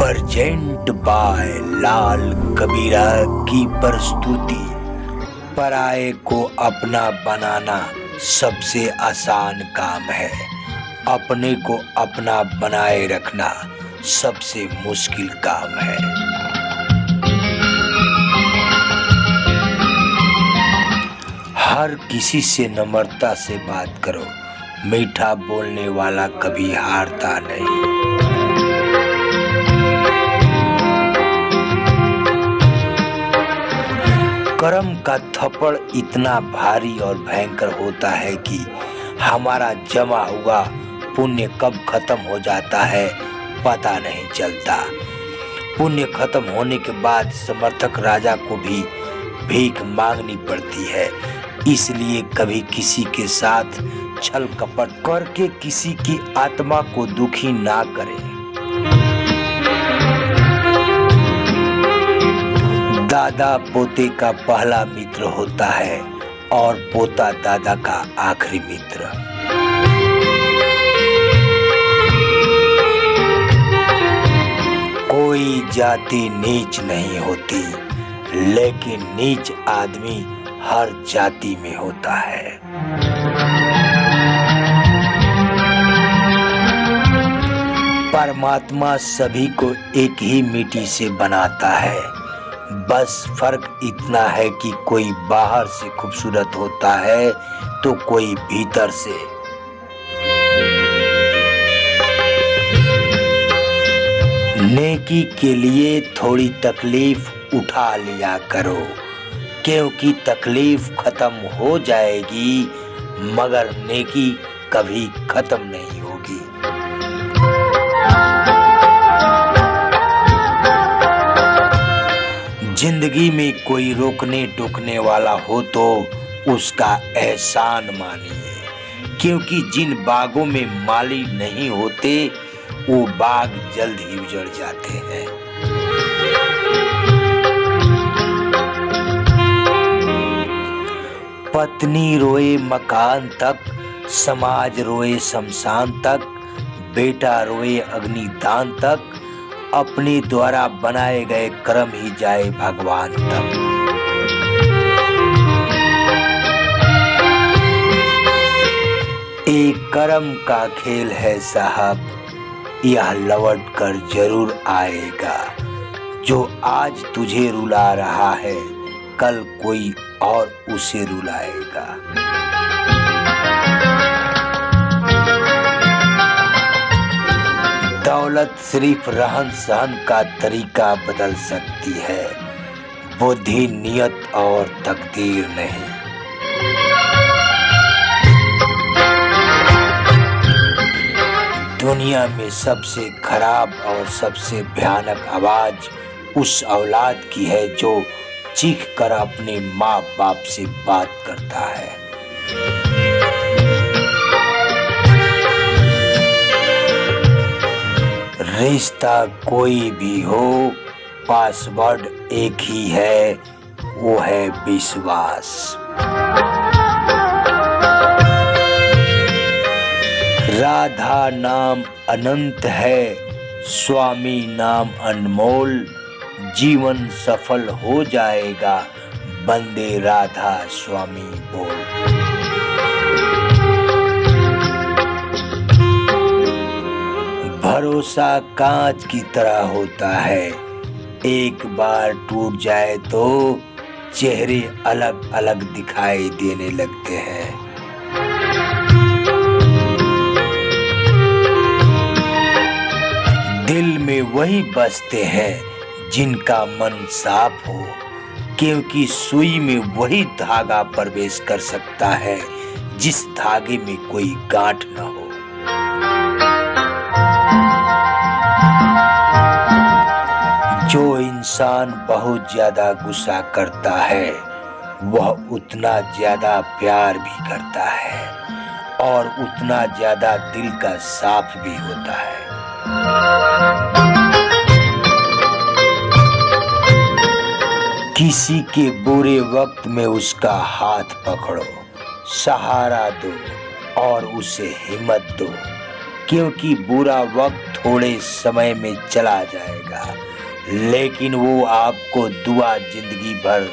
Present by लाल कबीरा की प्रस्तुति। पराये को अपना बनाना सबसे आसान काम है, अपने को अपना बनाए रखना सबसे मुश्किल काम है। हर किसी से नम्रता से बात करो, मीठा बोलने वाला कभी हारता नहीं। कर्म का थप्पड़ इतना भारी और भयंकर होता है कि हमारा जमा हुआ पुण्य कब खत्म हो जाता है पता नहीं चलता। पुण्य खत्म होने के बाद समर्थक राजा को भी भीख मांगनी पड़ती है, इसलिए कभी किसी के साथ छल कपट करके किसी की आत्मा को दुखी ना करें। दादा पोते का पहला मित्र होता है और पोता दादा का आखिरी मित्र। कोई जाति नीच नहीं होती, लेकिन नीच आदमी हर जाति में होता है। परमात्मा सभी को एक ही मिट्टी से बनाता है, बस फर्क इतना है कि कोई बाहर से खूबसूरत होता है तो कोई भीतर से। नेकी के लिए थोड़ी तकलीफ उठा लिया करो, क्योंकि तकलीफ खत्म हो जाएगी मगर नेकी कभी खत्म नहीं होगी। जिंदगी में कोई रोकने टोकने वाला हो तो उसका एहसान मानिए, क्योंकि जिन बागों में माली नहीं होते वो बाग जल्द ही उजड़ जाते हैं। पत्नी रोए मकान तक, समाज रोए शमशान तक, बेटा रोए अग्निदान तक, अपने द्वारा बनाए गए कर्म ही जाए भगवान तक। एक कर्म का खेल है साहब, यह लौट कर जरूर आएगा। जो आज तुझे रुला रहा है कल कोई और उसे रुलाएगा। दौलत सिर्फ रहन सहन का तरीका बदल सकती है, बुद्धि नियत और तकदीर नहीं। दुनिया में सबसे खराब और सबसे भयानक आवाज उस औलाद की है जो चीख कर अपने माँ बाप से बात करता है। रिश्ता कोई भी हो, पासवर्ड एक ही है, वो है विश्वास। राधा नाम अनंत है, स्वामी नाम अनमोल। जीवन सफल हो जाएगा, बंदे राधा स्वामी बोल। भरोसा कांच की तरह होता है, एक बार टूट जाए तो चेहरे अलग अलग दिखाई देने लगते हैं। दिल में वही बसते हैं जिनका मन साफ हो, क्योंकि सुई में वही धागा प्रवेश कर सकता है जिस धागे में कोई गांठ न हो। जो इंसान बहुत ज्यादा गुस्सा करता है वह उतना ज्यादा प्यार भी करता है और उतना ज्यादा दिल का साफ भी होता है। किसी के बुरे वक्त में उसका हाथ पकड़ो, सहारा दो और उसे हिम्मत दो, क्योंकि बुरा वक्त थोड़े समय में चला जाएगा लेकिन वो आपको दुआ जिंदगी भर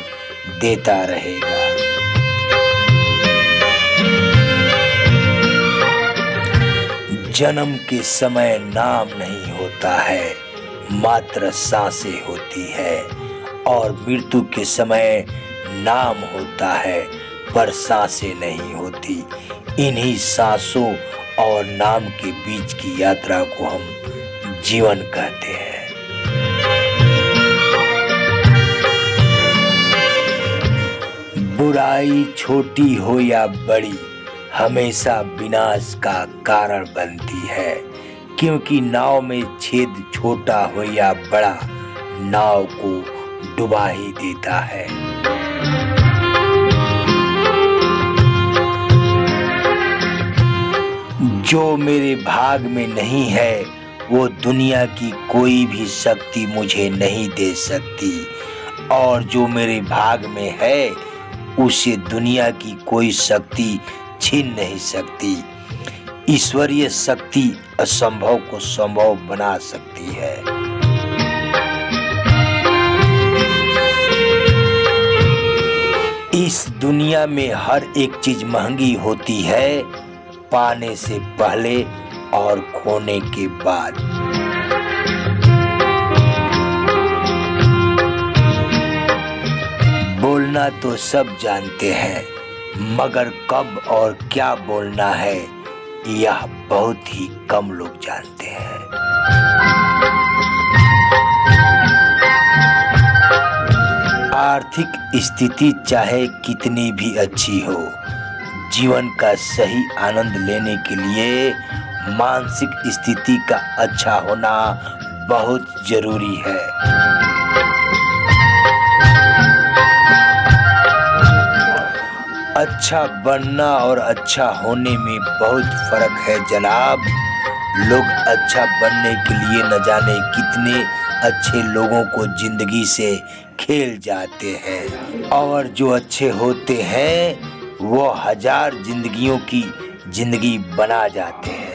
देता रहेगा। जन्म के समय नाम नहीं होता है, मात्र सांसें होती है, और मृत्यु के समय नाम होता है पर सांसें नहीं होती। इन्हीं सांसों और नाम के बीच की यात्रा को हम जीवन कहते हैं। बुराई छोटी हो या बड़ी हमेशा विनाश का कारण बनती है, क्योंकि नाव में छेद छोटा हो या बड़ा नाव को डुबा ही देता है। जो मेरे भाग में नहीं है वो दुनिया की कोई भी शक्ति मुझे नहीं दे सकती, और जो मेरे भाग में है उसे दुनिया की कोई शक्ति छीन नहीं सकती। ईश्वरीय शक्ति असंभव को संभव बना सकती है। इस दुनिया में हर एक चीज महंगी होती है, पाने से पहले और खोने के बाद। बोलना तो सब जानते हैं, मगर कब और क्या बोलना है यह बहुत ही कम लोग जानते हैं। आर्थिक स्थिति चाहे कितनी भी अच्छी हो, जीवन का सही आनंद लेने के लिए मानसिक स्थिति का अच्छा होना बहुत जरूरी है। अच्छा बनना और अच्छा होने में बहुत फर्क है जनाब। लोग अच्छा बनने के लिए न जाने कितने अच्छे लोगों को जिंदगी से खेल जाते हैं, और जो अच्छे होते हैं वो 1000 जिंदगियों की जिंदगी बना जाते हैं।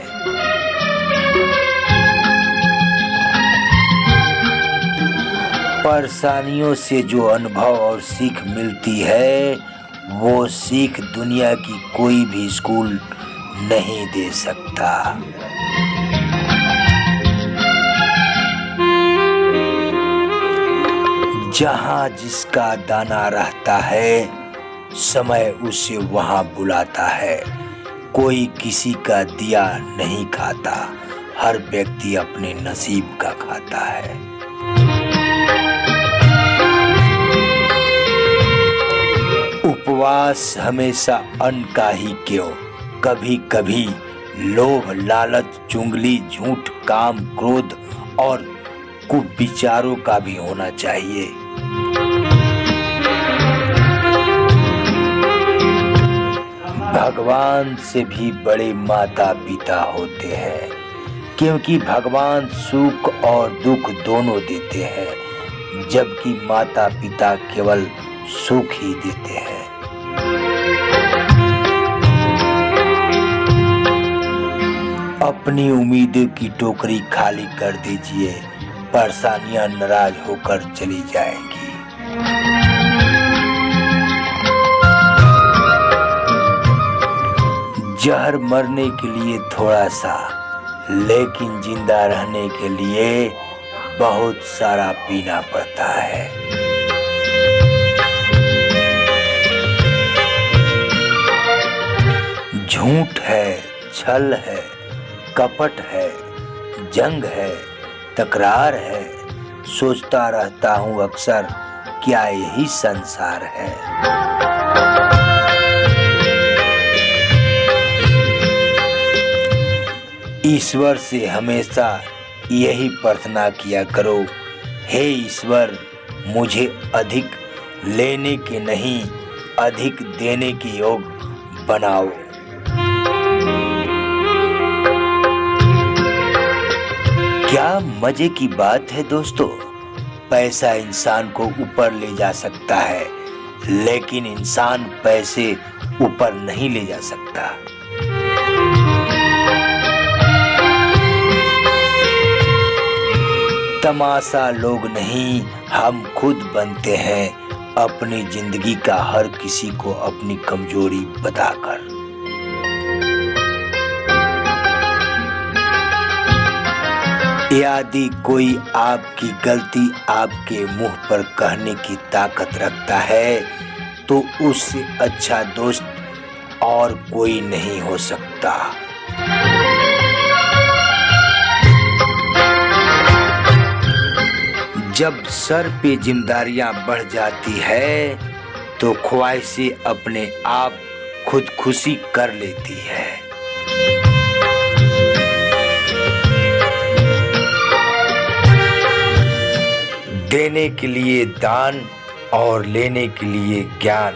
परेशानियों से जो अनुभव और सीख मिलती है वो सीख दुनिया की कोई भी स्कूल नहीं दे सकता। जहाँ जिसका दाना रहता है समय उसे वहाँ बुलाता है। कोई किसी का दिया नहीं खाता, हर व्यक्ति अपने नसीब का खाता है। उपवास हमेशा अन्न का ही क्यों, कभी कभी लोभ, लालच, चुगली, झूठ, काम, क्रोध और कुविचारों का भी होना चाहिए। भगवान से भी बड़े माता पिता होते हैं, क्योंकि भगवान सुख और दुख दोनों देते हैं, जबकि माता पिता केवल सुख ही देते हैं। अपनी उम्मीदों की टोकरी खाली कर दीजिए, परेशानियां नाराज होकर चली जाएंगी। जहर मरने के लिए थोड़ा सा, लेकिन जिंदा रहने के लिए बहुत सारा पीना पड़ता है। झूठ है, छल है, कपट है, जंग है, तकरार है। सोचता रहता हूँ अक्सर, क्या यही संसार है। ईश्वर से हमेशा यही प्रार्थना किया करो, हे ईश्वर मुझे अधिक लेने के नहीं अधिक देने के योग बनाओ। क्या मजे की बात है दोस्तों, पैसा इंसान को ऊपर ले जा सकता है, लेकिन इंसान पैसे ऊपर नहीं ले जा सकता। तमाशा लोग नहीं, हम खुद बनते हैं अपनी जिंदगी का हर किसी को अपनी कमजोरी बताकर। यदि कोई आपकी गलती आपके मुंह पर कहने की ताकत रखता है तो उससे अच्छा दोस्त और कोई नहीं हो सकता। जब सर पे जिम्मेदारियां बढ़ जाती है तो ख्वाहिशें अपने आप खुदकुशी कर लेती है। देने के लिए दान और लेने के लिए ज्ञान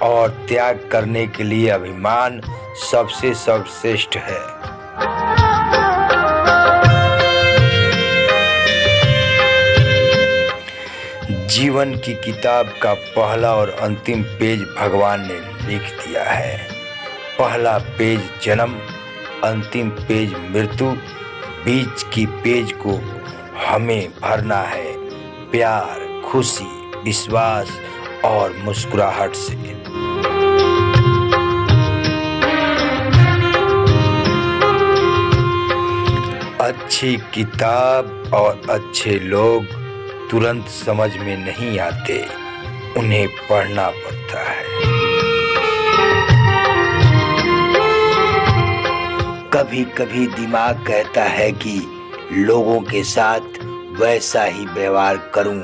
और त्याग करने के लिए अभिमान सबसे सर्वश्रेष्ठ है। जीवन की किताब का पहला और अंतिम पेज भगवान ने लिख दिया है। पहला पेज जन्म, अंतिम पेज मृत्यु, बीच की पेज को हमें भरना है प्यार, खुशी, विश्वास और मुस्कुराहट से। अच्छी किताब और अच्छे लोग तुरंत समझ में नहीं आते, उन्हें पढ़ना पड़ता है। कभी कभी दिमाग कहता है कि लोगों के साथ वैसा ही व्यवहार करूं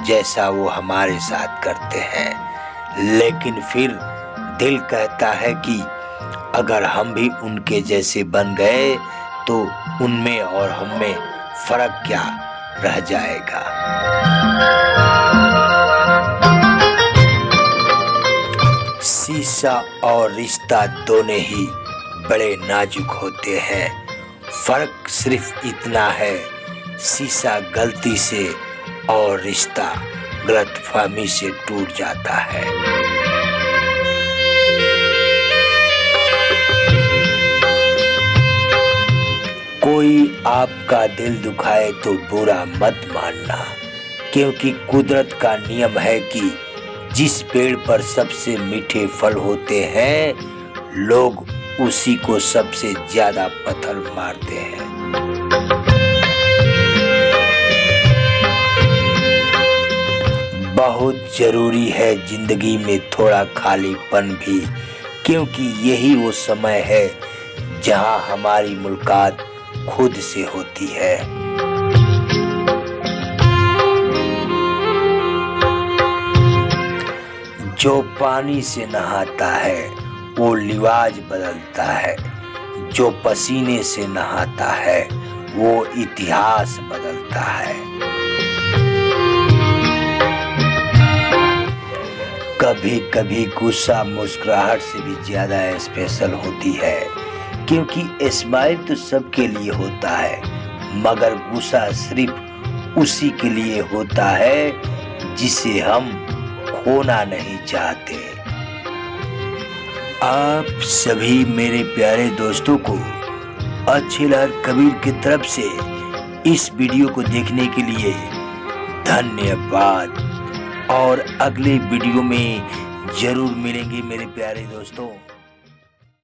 जैसा वो हमारे साथ करते हैं, लेकिन फिर दिल कहता है कि अगर हम भी उनके जैसे बन गए तो उनमें और हम में फर्क क्या रह जाएगा। शीशा और रिश्ता दोनों ही बड़े नाजुक होते हैं, फर्क सिर्फ इतना है शीशा गलती से और रिश्ता गलतफहमी से टूट जाता है। कोई आपका दिल दुखाए तो बुरा मत मानना, क्योंकि कुदरत का नियम है कि जिस पेड़ पर सबसे मीठे फल होते हैं लोग उसी को सबसे ज्यादा पत्थर मारते हैं। बहुत जरूरी है जिंदगी में थोड़ा खालीपन भी, क्योंकि यही वो समय है जहां हमारी मुलाकात खुद से होती है। जो पानी से नहाता है वो लिवाज बदलता है, जो पसीने से नहाता है वो इतिहास बदलता है। कभी कभी गुस्सा मुस्कुराहट से भी ज्यादा स्पेशल होती है, क्योंकि स्माइल तो सबके लिए होता है, मगर गुस्सा सिर्फ उसी के लिए होता है जिसे हम खोना नहीं चाहते। आप सभी मेरे प्यारे दोस्तों को अच्छी लहर कबीर की तरफ से इस वीडियो को देखने के लिए धन्यवाद, और अगले वीडियो में जरूर मिलेंगे मेरे प्यारे दोस्तों।